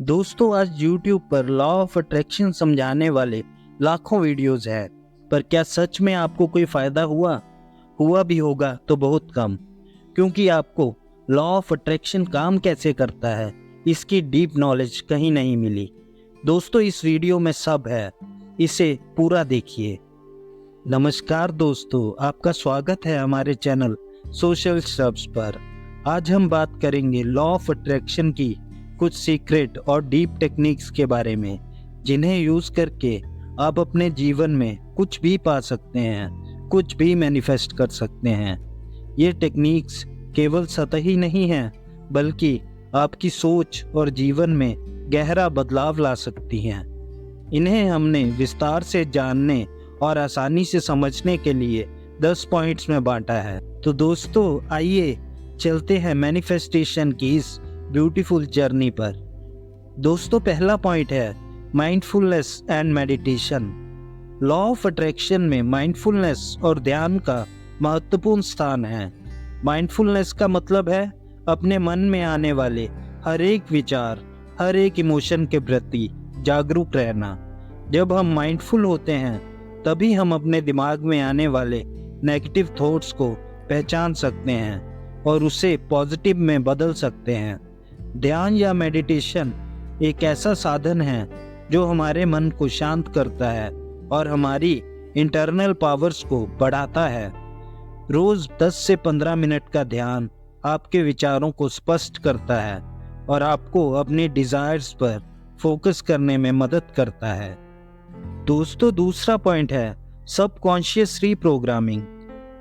दोस्तों, आज YouTube पर लॉ ऑफ अट्रैक्शन समझाने वाले लाखों वीडियोस हैं, पर क्या सच में आपको कोई फायदा हुआ भी होगा तो बहुत कम, क्योंकि आपको लॉ ऑफ अट्रैक्शन काम कैसे करता है इसकी डीप नॉलेज कहीं नहीं मिली। दोस्तों, इस वीडियो में सब है, इसे पूरा देखिए। नमस्कार दोस्तों, आपका स्वागत है हमारे चैनल सोशल स्टब्स पर। आज हम बात करेंगे लॉ ऑफ अट्रैक्शन की कुछ सीक्रेट और डीप टेक्निक्स के बारे में, जिन्हें यूज करके आप अपने जीवन में कुछ भी पा सकते हैं, कुछ भी मैनिफेस्ट कर सकते हैं। ये टेक्निक्स केवल सतही नहीं हैं, बल्कि आपकी सोच और जीवन में गहरा बदलाव ला सकती हैं। इन्हें हमने विस्तार से जानने और आसानी से समझने के लिए 10 पॉइंट्स में बांटा है। तो दोस्तों, आइए चलते हैं मैनिफेस्टेशन की इस ब्यूटीफुल जर्नी पर। दोस्तों, पहला पॉइंट है mindfulness and meditation. Law of attraction में माइंडफुलनेस और ध्यान का महत्वपूर्ण स्थान है। माइंडफुलनेस का मतलब है अपने मन में आने वाले हर एक विचार, हर एक इमोशन के प्रति जागरूक रहना। जब हम माइंडफुल होते हैं, तभी हम अपने दिमाग में आने वाले नेगेटिव थॉट्स को पहचान सकते हैं और उसे पॉजिटिव में बदल सकते हैं। ध्यान या मेडिटेशन एक ऐसा साधन है जो हमारे मन को शांत करता है और हमारी इंटरनल पावर्स को बढ़ाता है। रोज 10 से 15 मिनट का ध्यान आपके विचारों को स्पष्ट करता है और आपको अपनी डिजायर्स पर फोकस करने में मदद करता है। दोस्तों, दूसरा पॉइंट है सबकॉन्शियस रीप्रोग्रामिंग।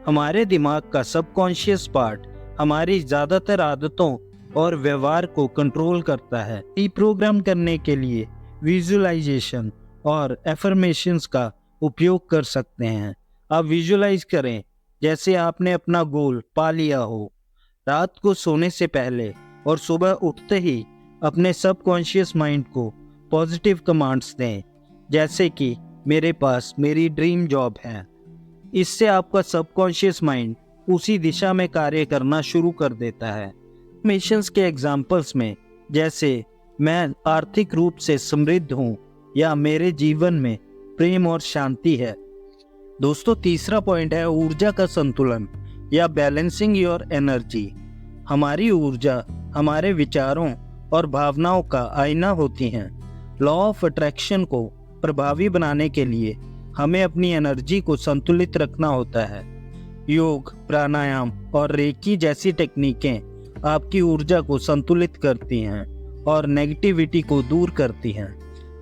हमारे दिमाग का सबकॉन्शियस पार्ट हमारी ज़्यादातर आदतों और व्यवहार को कंट्रोल करता है। रीप्रोग्राम करने के लिए विजुअलाइजेशन और एफर्मेशंस का उपयोग कर सकते हैं। आप विजुअलाइज करें जैसे आपने अपना गोल पा लिया हो। रात को सोने से पहले और सुबह उठते ही अपने सबकॉन्शियस माइंड को पॉजिटिव कमांड्स दें, जैसे कि मेरे पास मेरी ड्रीम जॉब है। इससे आपका सबकॉन्शियस माइंड उसी दिशा में कार्य करना शुरू कर देता है। मिशंस के एग्जाम्पल्स में, जैसे मैं आर्थिक रूप से समृद्ध हूँ या मेरे जीवन में प्रेम और शांति है। दोस्तों, तीसरा पॉइंट है ऊर्जा का संतुलन या बैलेंसिंग योर एनर्जी। हमारी ऊर्जा हमारे विचारों और भावनाओं का आईना होती हैं। लॉ ऑफ अट्रैक्शन को प्रभावी बनाने के लिए हमें अपनी एनर्जी को संतुलित रखना होता है। योग, प्राणायाम और रेकी जैसी टेक्निकें आपकी ऊर्जा को संतुलित करती हैं और नेगेटिविटी को दूर करती हैं।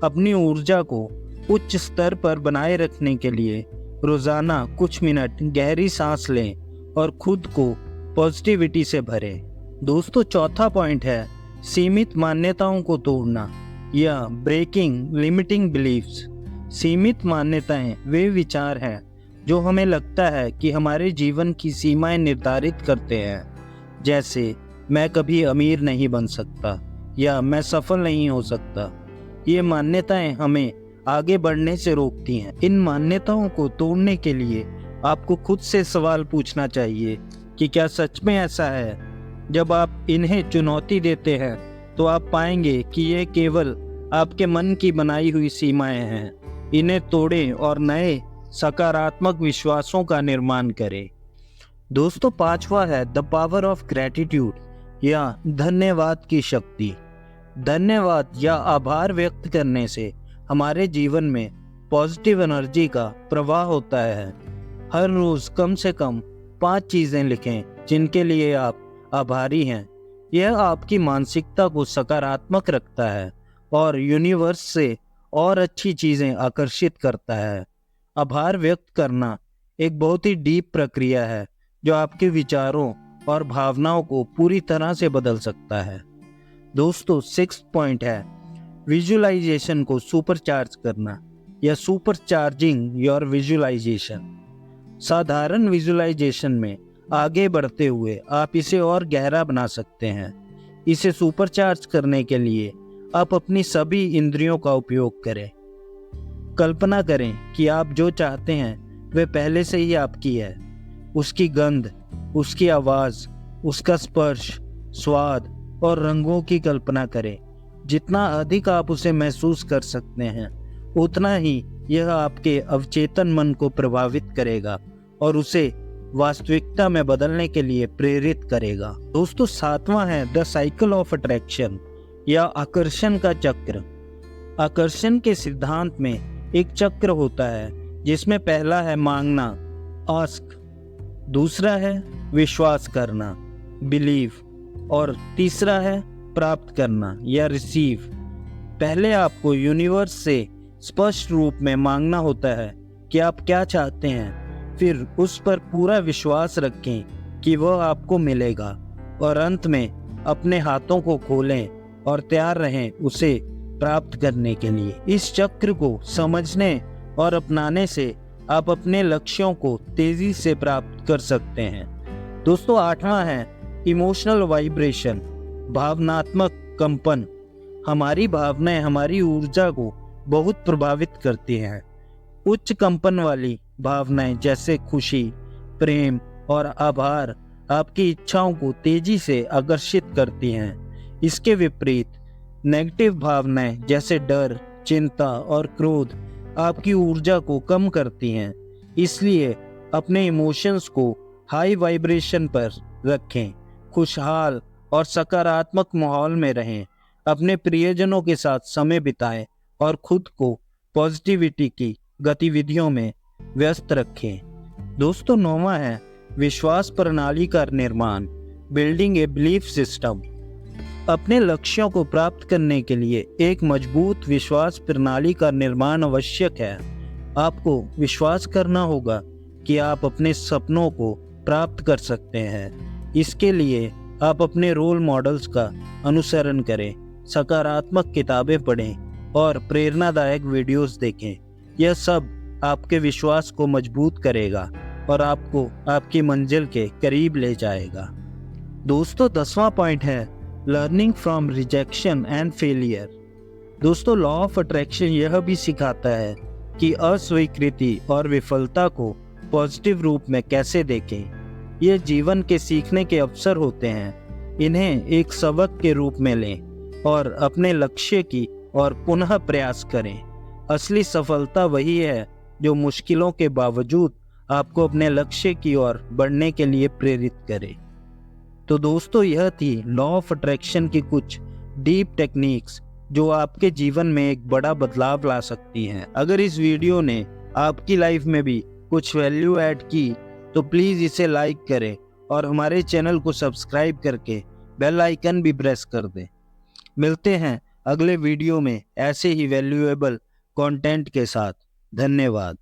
अपनी ऊर्जा को उच्च स्तर पर बनाए रखने के लिए रोजाना कुछ मिनट गहरी सांस लें और खुद को पॉजिटिविटी से भरें। दोस्तों, चौथा पॉइंट है सीमित मान्यताओं को तोड़ना या ब्रेकिंग लिमिटिंग बिलीफ्स। सीमित मान्यताएं वे विचार हैं जो हमें लगता है कि हमारे जीवन की सीमाएं निर्धारित करते हैं, जैसे मैं कभी अमीर नहीं बन सकता या मैं सफल नहीं हो सकता। ये मान्यताएं हमें आगे बढ़ने से रोकती हैं। इन मान्यताओं को तोड़ने के लिए आपको खुद से सवाल पूछना चाहिए कि क्या सच में ऐसा है। जब आप इन्हें चुनौती देते हैं तो आप पाएंगे कि ये केवल आपके मन की बनाई हुई सीमाएं हैं। इन्हें तोड़ें और नए सकारात्मक विश्वासों का निर्माण करें। दोस्तों, पांचवा है द पावर ऑफ ग्रैटिट्यूड या धन्यवाद की शक्ति। धन्यवाद या आभार व्यक्त करने से हमारे जीवन में पॉजिटिव एनर्जी का प्रवाह होता है। हर रोज कम से कम 5 चीजें लिखें जिनके लिए आप आभारी हैं। यह आपकी मानसिकता को सकारात्मक रखता है और यूनिवर्स से और अच्छी चीजें आकर्षित करता है। आभार व्यक्त करना एक बहुत ही डीप प्रक्रिया है जो आपके विचारों और भावनाओं को पूरी तरह से बदल सकता है। दोस्तों, 6th पॉइंट है विजुअलाइजेशन को सुपरचार्ज करना या सुपरचार्जिंग योर विजुअलाइजेशन। साधारण विजुअलाइजेशन में आगे बढ़ते हुए आप इसे और गहरा बना सकते हैं। इसे सुपरचार्ज करने के लिए आप अपनी सभी इंद्रियों का उपयोग करें। कल्पना करें कि आप जो चाहते हैं वह पहले से ही आपकी है। उसकी गंध, उसकी आवाज़, उसका स्पर्श, स्वाद और रंगों की कल्पना करें। जितना अधिक आप उसे महसूस कर सकते हैं, उतना ही यह आपके अवचेतन मन को प्रभावित करेगा और उसे वास्तविकता में बदलने के लिए प्रेरित करेगा। दोस्तों, 7वां है द साइकिल ऑफ अट्रैक्शन या आकर्षण का चक्र। आकर्षण के सिद्धांत में एक चक्र होता है जिसमें पहला है मांगना, आस्क, दूसरा है विश्वास करना, बिलीव, और तीसरा है प्राप्त करना या रिसीव। पहले आपको यूनिवर्स से स्पष्ट रूप में मांगना होता है कि आप क्या चाहते हैं, फिर उस पर पूरा विश्वास रखें कि वह आपको मिलेगा, और अंत में अपने हाथों को खोलें और तैयार रहें उसे प्राप्त करने के लिए। इस चक्र को समझने और अपनाने से आप अपने लक्ष्यों को तेजी से प्राप्त कर सकते हैं। दोस्तों, 8वां है इमोशनल वाइब्रेशन, भावनात्मक कंपन। हमारी भावनाएं हमारी ऊर्जा को बहुत प्रभावित करती हैं। उच्च कंपन वाली भावनाएं जैसे खुशी, प्रेम और आभार आपकी इच्छाओं को तेजी से आकर्षित करती हैं। इसके विपरीत नेगेटिव भावनाएं जैसे डर, चिंता और क्रोध आपकी ऊर्जा को कम करती हैं। इसलिए अपने इमोशंस को हाई वाइब्रेशन पर रखें, खुशहाल और सकारात्मक माहौल में रहें, अपने प्रियजनों के साथ समय बिताएं और खुद को पॉजिटिविटी की गतिविधियों में व्यस्त रखें। दोस्तों, 9वां है विश्वास प्रणाली का निर्माण, बिल्डिंग ए बिलीफ सिस्टम। अपने लक्ष्यों को प्राप्त करने के लिए एक मजबूत विश्वास प्रणाली का निर्माण आवश्यक है। आपको विश्वास करना होगा कि आप अपने सपनों को प्राप्त कर सकते हैं। इसके लिए आप अपने रोल मॉडल्स का अनुसरण करें, सकारात्मक किताबें पढ़ें और प्रेरणादायक वीडियोस देखें। यह सब आपके विश्वास को मजबूत करेगा और आपको आपकी मंजिल के करीब ले जाएगा। दोस्तों, 10वां पॉइंट है learning from rejection and failure. दोस्तों, लॉ ऑफ अट्रैक्शन यह भी सिखाता है कि अस्वीकृति और विफलता को पॉजिटिव रूप में कैसे देखें। ये जीवन के सीखने के अवसर होते हैं। इन्हें एक सबक के रूप में लें और अपने लक्ष्य की और पुनः प्रयास करें। असली सफलता वही है जो मुश्किलों के बावजूद आपको अपने लक्ष्य की ओर बढ़ने के लिए प्रेरित करे। तो दोस्तों, यह थी लॉ ऑफ अट्रैक्शन की कुछ डीप टेक्निक्स जो आपके जीवन में एक बड़ा बदलाव ला सकती हैं। अगर इस वीडियो ने आपकी लाइफ में भी कुछ वैल्यू ऐड की तो प्लीज़ इसे लाइक करें और हमारे चैनल को सब्सक्राइब करके बेल आइकन भी प्रेस कर दें। मिलते हैं अगले वीडियो में ऐसे ही वैल्यूएबल कंटेंट के साथ। धन्यवाद।